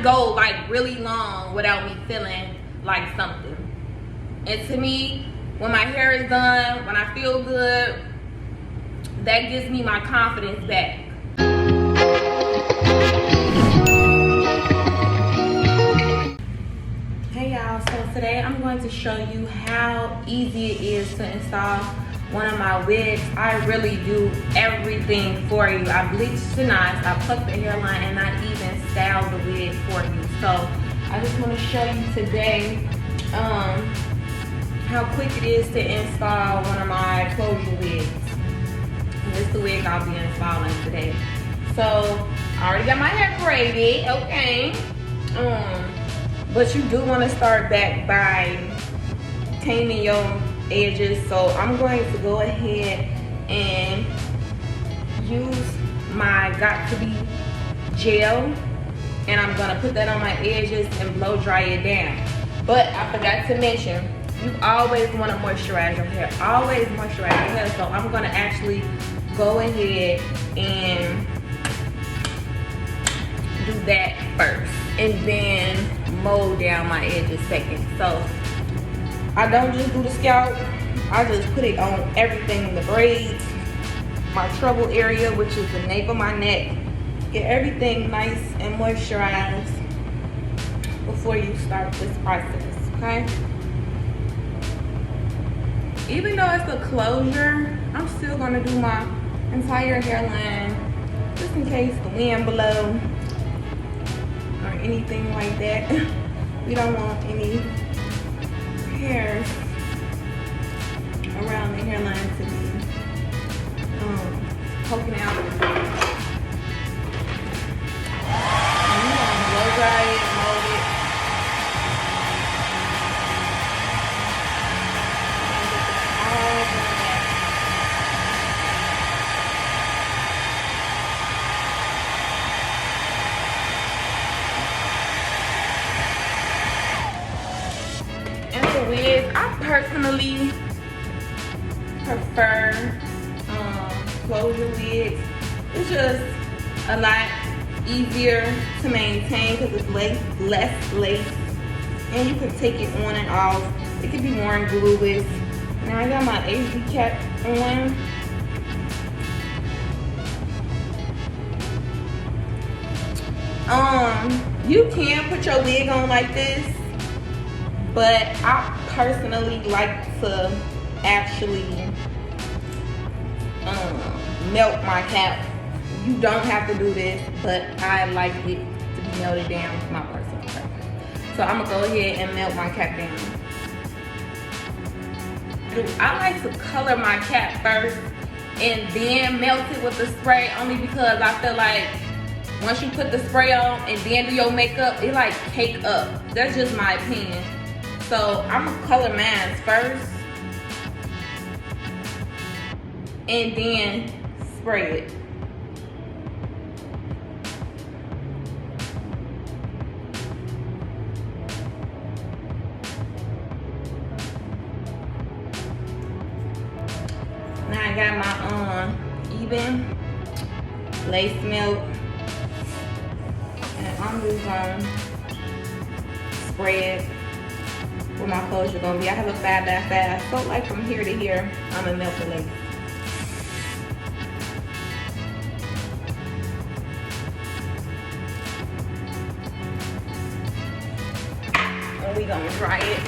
to go like really long without me feeling like something. And to me, when my hair is done, when I feel good, that gives me my confidence back. Hey y'all, so today I'm going to show you how easy it is to install one of my wigs. I really do everything for you. I bleached the knots, I plucked the hairline, and I even styled the wig for you. So I just want to show you today how quick it is to install one of my closure wigs. And this is the wig I'll be installing today. So I already got my hair braided, okay. But you do want to start back by taming your edges. So I'm going to go ahead and use my Got To Be gel, and I'm gonna put that on my edges and blow dry it down. But I forgot to mention, you always want to moisturize your hair. Always moisturize your hair. So I'm gonna actually go ahead and do that first, and then mold down my edges second. So I don't just do the scalp, I just put it on everything in the braids, my trouble area, which is the nape of my neck. Get everything nice and moisturized before you start this process, okay? Even though it's a closure, I'm still gonna do my entire hairline just in case the wind blow or anything like that. We don't want any hairs around the hairline to be poking out. And you want to blow dry it, mold it. All done that. And for wigs, I personally prefer closure wigs. It's just a lot easier to maintain because it's less lace, and you can take it on and off. It can be worn glueless. Now I got my HD cap on. You can put your wig on like this, but I personally like to actually melt my cap. You don't have to do this, but I like it to be melted down with my personal preference. So I'm gonna go ahead and melt my cap down. I like to color my cap first and then melt it with the spray, only because I feel like once you put the spray on and then do your makeup, it like cake up. That's just my opinion. So I'm gonna color mine first and then spray it. Now I got my even lace melt, and I'm just gonna spray it where my closure gonna be. I have a 5x5, so like from here to here, I'm gonna melt the lace. And we gonna dry it.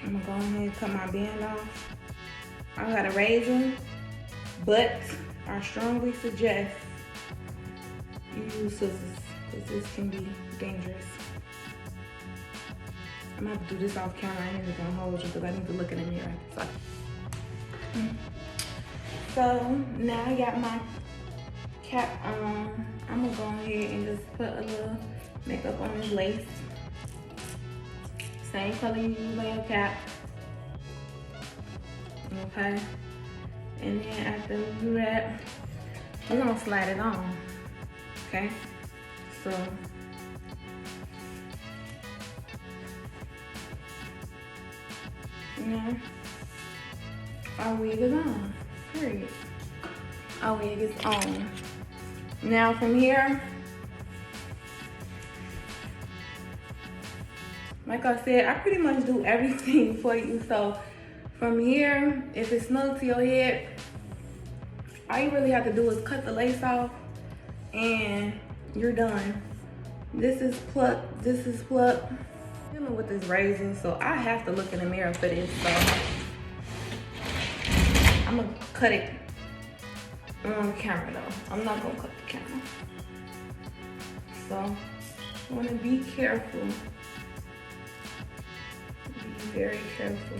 I'm gonna go ahead and cut my band off. I got a razor, but I strongly suggest you use scissors because this can be dangerous. I'm gonna have to do this off camera. I ain't even gonna hold you because I need to look in the mirror. So now I got my cap on. I'm gonna go ahead and just put a little makeup on this lace. Same color you use on your cap. Okay. And then after we do that, we're gonna slide it on. Okay, so yeah, our wig is on. Period. Our wig is on. Now from here, like I said, I pretty much do everything for you. So from here, if it's snug to your head, all you really have to do is cut the lace off and you're done. This is plucked, this is plucked. I'm dealing with this raising, so I have to look in the mirror for this. So I'm gonna cut it on camera though. I'm not gonna cut the camera. So you wanna be careful. Be very careful.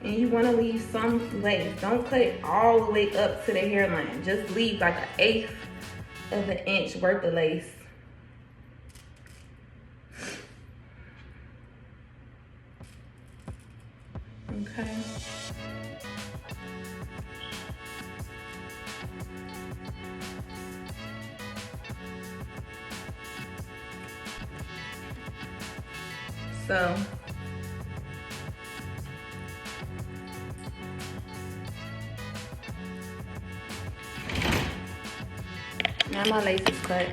And you wanna leave some lace. Don't cut it all the way up to the hairline. Just leave like 1/8 of an inch worth of lace. Okay. So now my lace is cut.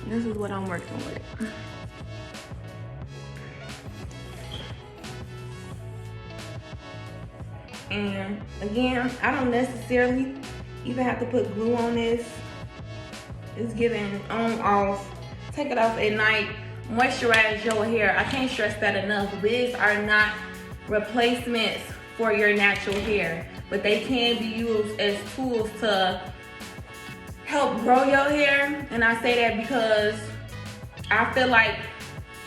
This is what I'm working with. And again, I don't necessarily even have to put glue on this. It's giving on, off. Take it off at night. Moisturize your hair. I can't stress that enough. Wigs are not replacements for your natural hair, but they can be used as tools to help grow your hair. And I say that because I feel like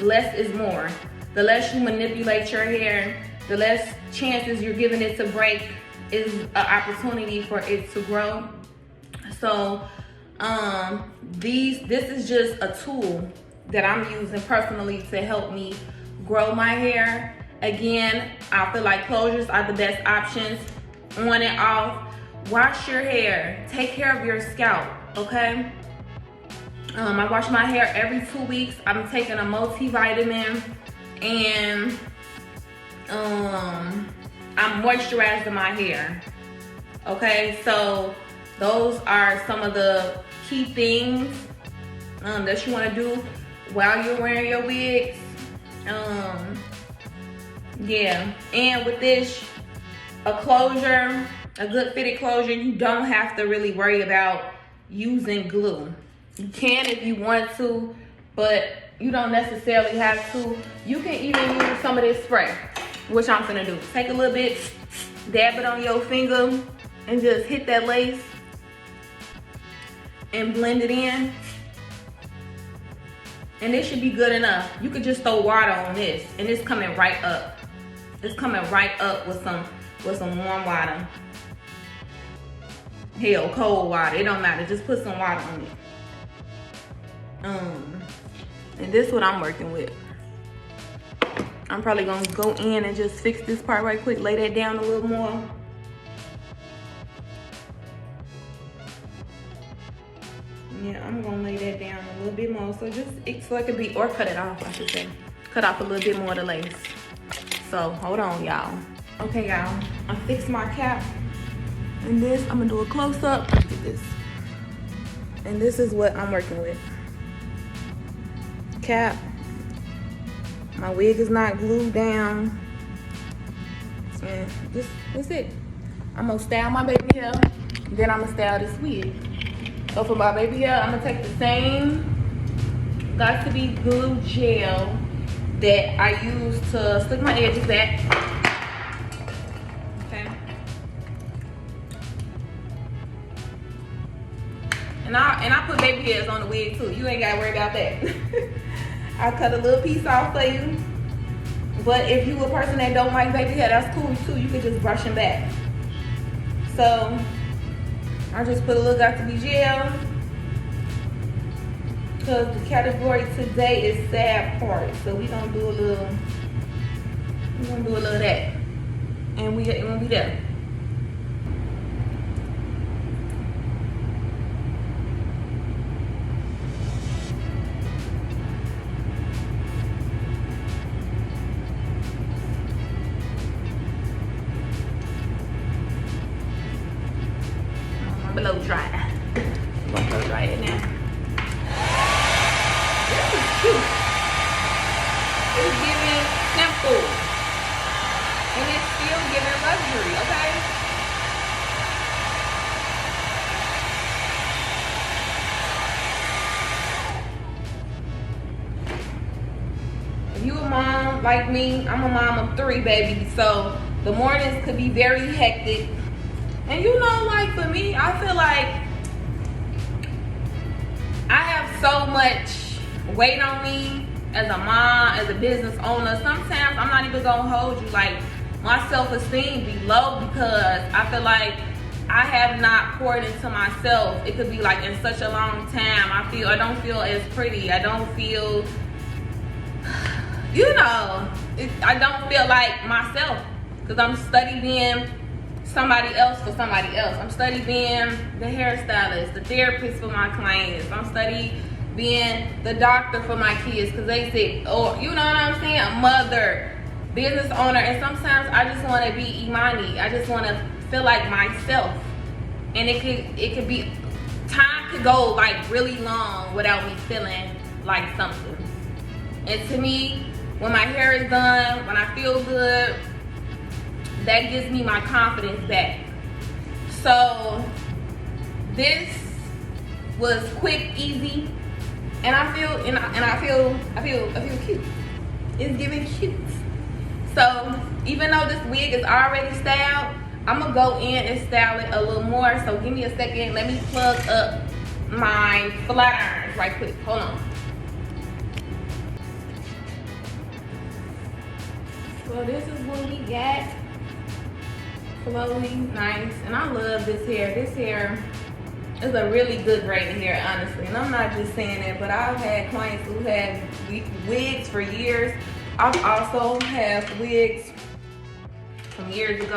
less is more. The less you manipulate your hair, the less chances you're giving it to break is an opportunity for it to grow. So this is just a tool that I'm using personally to help me grow my hair. Again, I feel like closures are the best options. On and off. Wash your hair. Take care of your scalp, okay? I wash my hair every 2 weeks. I'm taking a multivitamin and I'm moisturizing my hair. Okay, so those are some of the key things that you want to do while you're wearing your wigs. Yeah, and with this, a closure, a good fitted closure, you don't have to really worry about using glue. You can if you want to, but you don't necessarily have to. You can even use some of this spray, which I'm gonna do. Take a little bit, dab it on your finger, and just hit that lace and blend it in. And this should be good enough. You could just throw water on this, and it's coming right up. It's coming right up with some warm water. Hell, cold water, it don't matter. Just put some water on it. And this is what I'm working with. I'm probably gonna go in and just fix this part right quick, lay that down a little more. Yeah, I'm gonna lay that down a little bit more, so so it could be, or cut it off, I should say. Cut off a little bit more of the lace. So hold on, y'all. Okay, y'all, I fixed my cap. And this, I'm gonna do a close up. Look at this. And this is what I'm working with. Cap. My wig is not glued down. And that's it. I'm gonna style my baby hair. Then I'm gonna style this wig. So for my baby hair, I'm gonna take the same Got to Be glue gel that I use to stick my edges at. Okay. And I put baby hairs on the wig too. You ain't gotta worry about that. I cut a little piece off for you. But if you a person that don't like baby hair, that's cool too. You can just brush them back. So I just put a little Got To Be gel, because the category today is sad part. So we gonna do a little of that, and we'll be there. blow dry. I'm gonna blow dry it now. This is cute. It's giving simple. And it's still giving luxury, okay? If you a mom like me, I'm a mom of 3 babies, so the mornings could be very hectic. And you know, like for me, I feel like I have so much weight on me as a mom, as a business owner. Sometimes I'm not even gonna hold you, like my self-esteem be low because I feel like I have not poured into myself. It could be like in such a long time. I don't feel as pretty. I don't feel, you know, I don't feel like myself because I'm studying somebody else for somebody else. I'm studying the hairstylist, the therapist for my clients. I'm studying being the doctor for my kids because they sick, or you know what I'm saying, a mother, business owner. And sometimes I just want to be Imani. I just want to feel like myself. And it could be, time could go like really long without me feeling like something. And to me, when my hair is done, when I feel good, that gives me my confidence back. So this was quick, easy, and I feel cute. It's giving cute. So even though this wig is already styled, I'm gonna go in and style it a little more. So give me a second. Let me plug up my flat irons right quick. Hold on. So this is what we got. Flowy, nice, and I love this hair. This hair is a really good braided hair, honestly, and I'm not just saying that, but I've had clients who had wigs for years. I've also have wigs from years ago.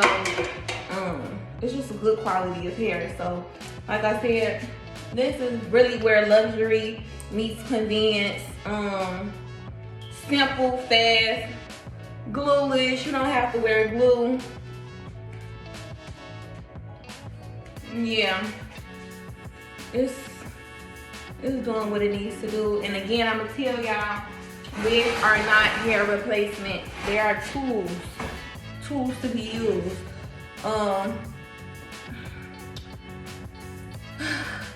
It's just a good quality of hair. So like I said, this is really where luxury meets convenience. Simple, fast, glueless. You don't have to wear glue. Yeah, it's doing what it needs to do. And again, I'm gonna tell y'all, wigs are not hair replacement. They are tools to be used.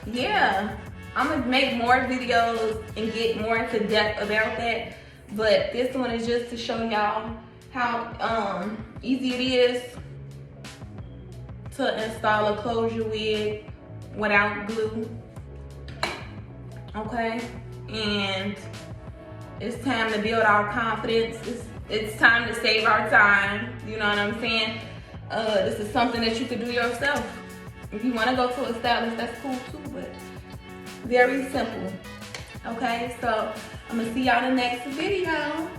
Yeah, I'm gonna make more videos and get more into depth about that. But this one is just to show y'all how easy it is to install a closure wig without glue. Okay, and it's time to build our confidence. It's time to save our time. You know what I'm saying? This is something that you could do yourself. If you want to go to a stylist, that's cool too, but very simple. Okay, so I'm gonna see y'all in the next video.